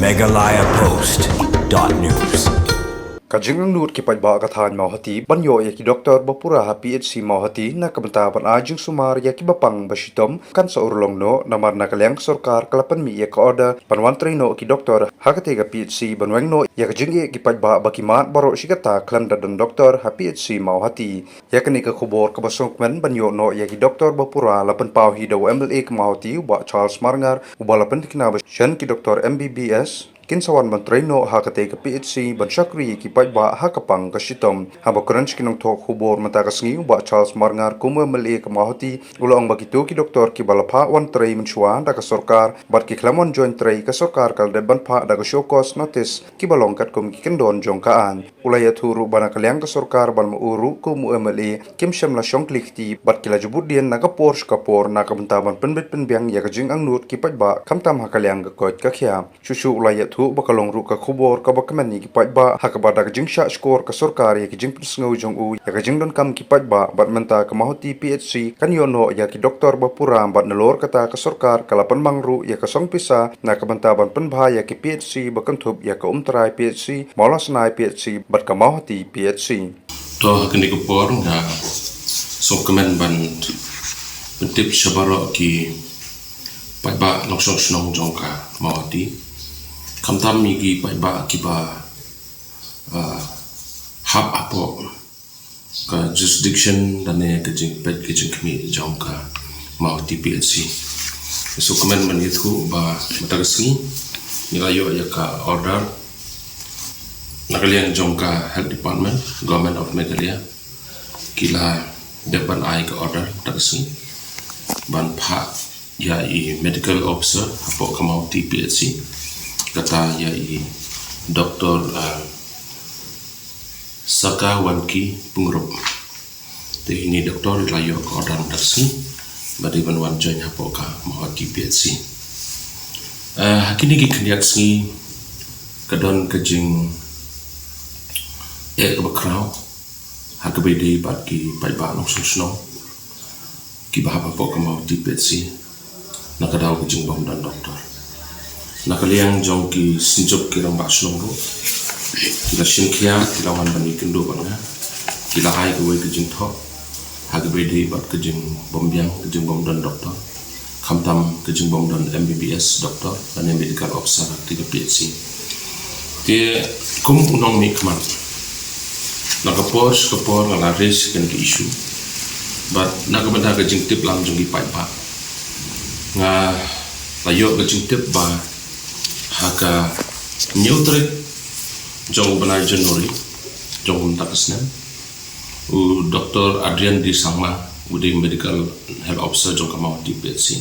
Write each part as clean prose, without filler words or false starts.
megalayapost.news Kajing ang nut kipay ba kathan mauhati banyo ya ki doktor bapura ha PHC mauhati na kabantaban ajing sumar ya ki bapang basitom kan sa urlong no namar na kalyang sorkar kalapan mi ya ka order panwantray no ki doktor hakatega PHC banweng no ya kajing ya kipay ba bakimat baro sikata klanda dan doktor ha PHC mauhati ya kani ka kubor kabasongkmen banyo no ya ki doktor bapura lapan pau hidaw MLA ka mauhati ba Charles Marngar ubalapan kinabas siyan ki doktor MBBS Kinsawan Mantray no hakatay ka PHC bansakri kipay ba hakapang kasitom habakuran kinong tok hubor matakas ngi ba Charles Marngar kuma mali kamahoti ulang bagitu ki doktor ki balapha wan tray mensuan da ka sorkar bat ki klamon joint tray ka sorkar kal deban pha da ka shokos notice ki balongkat kum ki kendon jongkaan ulaya thuru bana kalyang ka sorkar ban uru kum mli kim shamla shongklikti bat ki lajubudien na ka Porsche kapor na ka bantaban penbet penbyang ya ka jing ang nut kipay ba kamtam hakalyang ka kot ka khya shushu ulaya thu bakalong ru ka khubor ka bakamani ki pajba hakabada ka jingsha skor ka sorkari ki jing psngo jong u ya ka jing don kam ki pajba bat menta ka mahuti PHC kan yono ya ki doktor bapura bat nalor kata ka sorkar kalapan mangru ya ka songpisa na ka bantaban penbha ya ki PHC bakanthub ya ka umtrai PHC molasnai PHC bat ka mahuti PHC to hakni ko por nga sokmen ban tip shabaro ki pajba loksong snong jong ka mahuti kamtam migi paiba kiba hab apo ka jurisdiction dane kejing pet kejing kami jongka mau TPHC so komen manitu ba matagasni nilayo ya ka order nakalian jongka health department government of Meghalaya kila depan ai ka order matagasni ban pha ya i medical officer apo ka mau TPHC kata yai Dr. Saka Wanki Pungrup. Ini doktor layo ke order tersi bagi bantuan join hapoka mau PHC. Hakini ki kendiat sengi kedon kejing kebakrau hakabedi bagi paiba langsung snow ki bahapa hapoka mau PHC nakadau kejing bom dan doktor. Nakaliang jongki sinjop kirang baslong ro kila sinkhia kila wan bani kendo banga kila hai ko ke jing tho hagbede bat ke jing bombyang ke jing bom dan doktor khamtam ke jing bom dan MBBS doktor dan medical officer ti ke PHC te kum unong mi kman nakapor ngala res kan ke issue bat nakabanda ke jing tip lang jong gi pai ba nga layo ke jing tip ba haka neutrik jong banai Januari jong takasnem u Dr. Adrian Di Sangma udi medical health officer jong kamau di PHC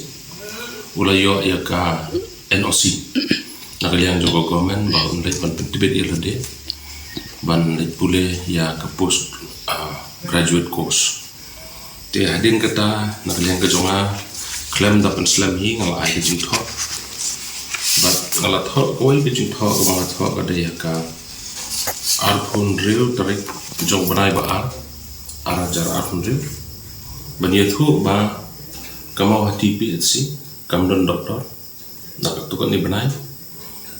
ulayo ya ka NOC nakaliang jong government ba undet ban pentibet ilade ban let pule ya ka post graduate course te hadin kata nakaliang ka jonga claim dapat slam hi ngal ai jing tho bat ngalat ho koi ke jing tho ko ngalat ho ka daya ka arphun real tarik jong banai ba arajar arphun real baniathu ba kamau hati PHC kamdon doktor nak tukar ni banai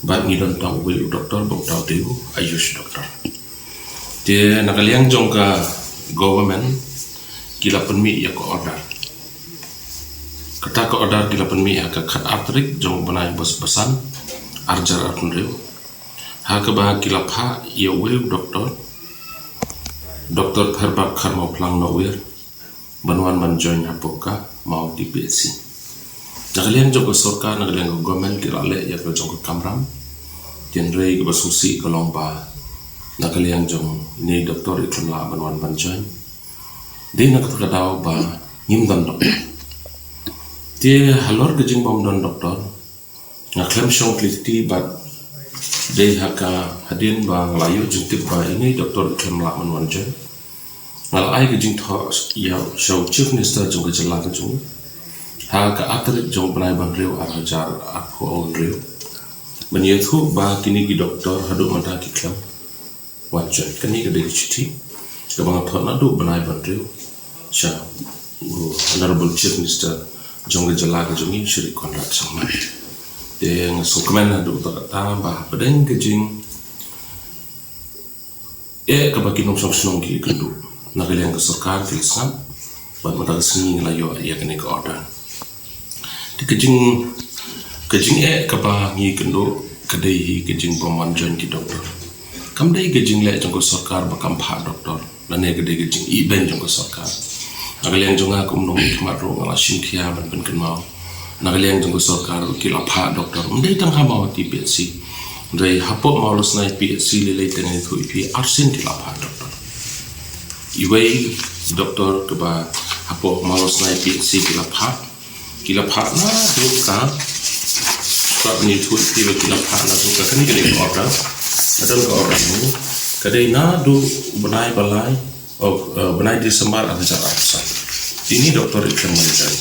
ba ni don tong will doktor bok tau dewu ayush doktor te nakaliang jong ka government kila penmi ya ko order kata ke order di lapan mi ka khat artrik jong banai bos pesan arjar arun reu ha ke bah kila pha ya wel doktor pherbak kharmo plang no wer banwan man join apoka mau di PHC nakalian jong sorkar nakalian government kila le ya ke jong kamram tien rei ke basusi ke lomba nakalian jong ni doktor ikon la banwan man join di nak kadau ba nyimdan doktor dia halor kejing bom don doktor ngaklem shong kliti bat dei haka hadin ba layu jintip ba ini doktor klem la man wanje ngal ai kejing tho ya show chief minister jong ke jela jong ha ka atrik jong banai ban reu arajar akho on reu meniathu ba kini ki doktor hadu mata ki klem wanje kani ke dei chiti ke bang tho na du banai ban reu sha honorable chief minister jong jala jongi Shri Conrad Sangma Yang sukemen ada untuk tambah pedeng kejing kabaki nong senong ki kendu nagaliang ke sarkar ki sam bat mata sini layo ya kene ke order di kejing kaba ngi kendu kedai kejing peman join ki doktor kam dai kejing le jong ko sarkar bakam pha doktor dan ne kedai kejing iben jong ko sarkar nagaliang jonga kum nong khmat ro ngala shin khia ban ben kan mau nagaliang jong ko sarkar ki la pha doktor ndai tang ha mau ti PHC Dari hapok maulus naik PHC lelai tengah itu ipi arsin di lapar doktor. Iway doktor keba hapok maulus naik PHC kila pak na duka. Sebab ni itu ipi kila pak na duka kan kena order. Ada ke order ni. Kadai na du benai balai benai di sembar ada jarak besar. Ini doktor itu menjadi.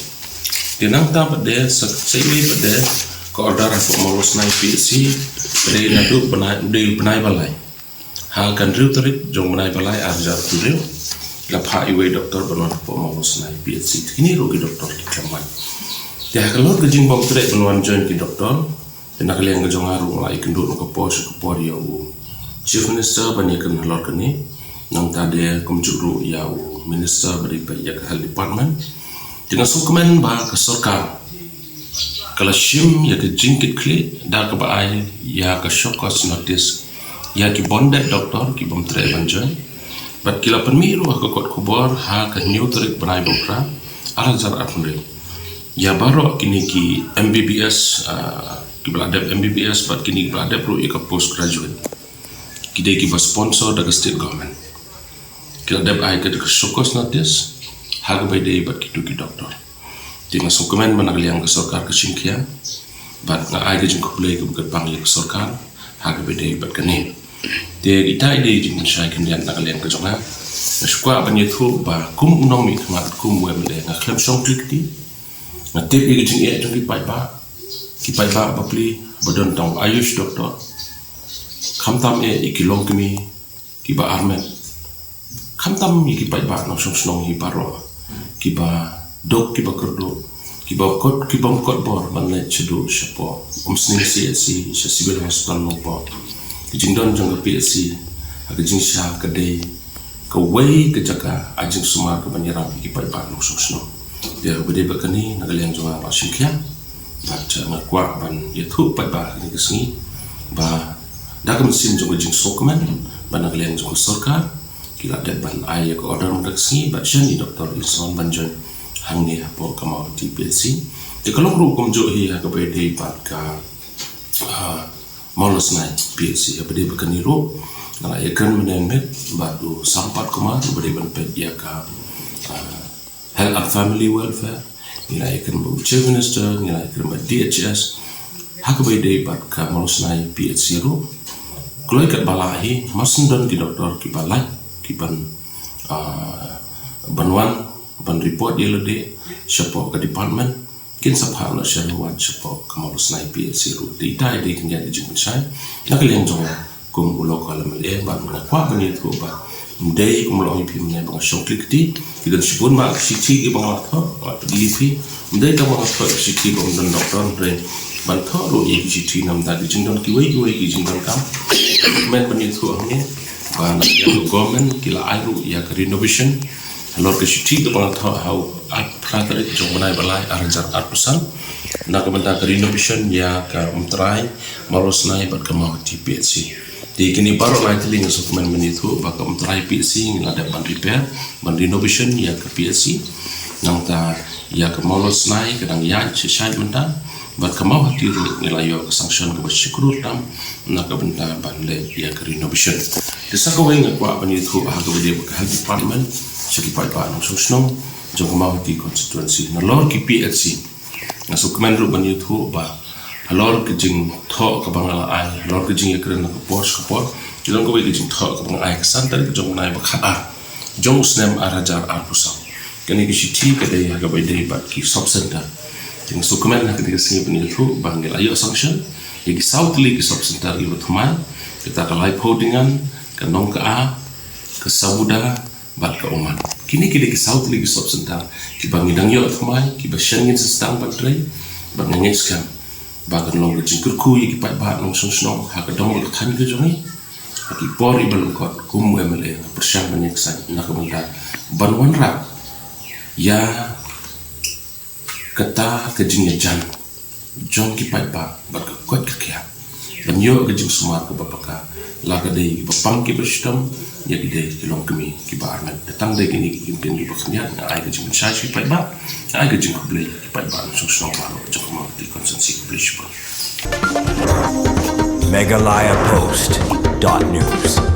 Dinang tak berde saya berde ke order hapok maulus naik PHC. Dari nadu benai balai. Hal kan riu terik jong benai balai arjar riu. Lapha iwe doktor benuan po maulus nai PHC. Ini rugi doktor di keman. Ya kalau kejing bom terik benuan join ki doktor. Nak liang kejong aru lai kenduk ke pos ke por ya u. Chief Minister banyakan halor kini. Nang tade kumjuru ya u Minister beri banyak hal department. Dengan sukemen bah ke sarkar. Kalau shim ya ke jingkit klik dah ke baai ya ke shokos notice ya ki bondet doktor ki bom tre banjoy bat kila penmiru ke kot kubor ha ke neutrik benai bokra ala jar apnre ya baro kini ki MBBS ki beladep MBBS bat kini beladep ru ke postgraduate kide ki sponsor dari state government kila dep ai ke shokos notice ha ke bai dei bat ki doktor Dengan sukemen menagaliang ke sarkar ke singkian, bat ngai ke jengkau play ke bukan panggil ke sarkar, harga beda bat kene. Dia kita ide jengkau saya kemudian nagaliang ke jonga, nasukwa banyak bah kum unong mi kemat kum buat bela ngaklem song klik di, ngatip ide jengkau kipai ba bapli badan tong ayush doktor, kamtam ikilong kami kiba armet, kamtam kipai ba nong song hibaro, kiba dok kiba kerdo kiba kot bor banle cedu siapa umsning CSC civil hospital nopo kijingdon jong PSC aga jingsha kadai ke way ke jaka ajing sumar ke banyaram kipa ba no sosno dia bede bakani nagaliang jonga masyikya baca ngakwa ban yathu pa ba ni kesni ba dakem sim jong jing sokman ban nagaliang jong sarkar kila dat ban ai ke order mdaksi ba shani doktor ison banjon hangi apa kamau di PHC. Di kalau ru komjo hi ha kapai dei pat ka maulus nai PHC apa dia bekani ru ngala ikan menemet batu sampat kemar beri benpet dia ka health and family welfare ngala ikan bu chief minister ngala ikan bu DHS ha kapai dei pat ka maulus nai PHC ru kalau ikat balahi masendon ki doktor ki balai ki ban banwan ban report dia lede siapa ke department kin sapha na shalwan siapa kamalus nai PHC ru data ide kan jadi jing sai nak liang jong kum ulo kala mele ban na kwa bani tu ba mdei kum lo ipi mne ba shong klik ti kidan sibun ma siti ki bang la tho DP mdei ka ma tho siti bang dan doktor re ban tho ru ye siti nam da jing don ki wei ki jing don kam men bani tu ne ba na government kila airu ya renovation Lor ke siti ke bang tho how pratere jong banai balai arjar arpusan nak benda ke renovation ya ka umtrai malos nai bat ke mau di PHC di kini baru lai teling sukumen menitu ba ka umtrai PHC ngada ban repair ban renovation ya ke PHC nang ta ya ke malos nai kadang ya sesai benda bat ke mau hatiru nilayo ke sanction ke bersyukur tam nak benda ban le ya ke renovation desa ko weng kwa menitu ha ke dia ke health department sekipai pa nong sosnong jong mau di constituency na lor ki PHC na sukemen ru ban YouTube ba lor ke jing tho ka bangala ai lor ke jing ekren ka pos ka por jong ko ke jing tho ka bang ai ka santar ke jong nai ba kha jong usnem arajar arpusam kani ke shiti ke dei ga bai dei ba ki sub center jing sukemen na ke de sini ban YouTube bangel ayo sanction ye ki south league sub center i thumai kita ka live holdingan ka nong ka a ke sabuda bat ke oman kini kita ke south league sub center ki bangidang yo thmai ki ba shengin sistang batrai bangengin skam bagan long ke jing kerkui ki pai ba long sno ha ka dong ka than ke jongi ki por i balum ko kum emele persyang banyak sa na ka munda banwan ra ya kata ke jing jan jong ki pai ba ba ka kwat ka kya dan yo ke jing sumar ka bapaka la ka dei bapang ki bestam ya ki dei ki long kemi ki ba arman datang dei kini ki tin ki baknya na ai ke jing sa ki pai ba ai ke jing ko blei ki pai ba sno ba lo jong ma di konsensi ko blei Meghalaya Post.news.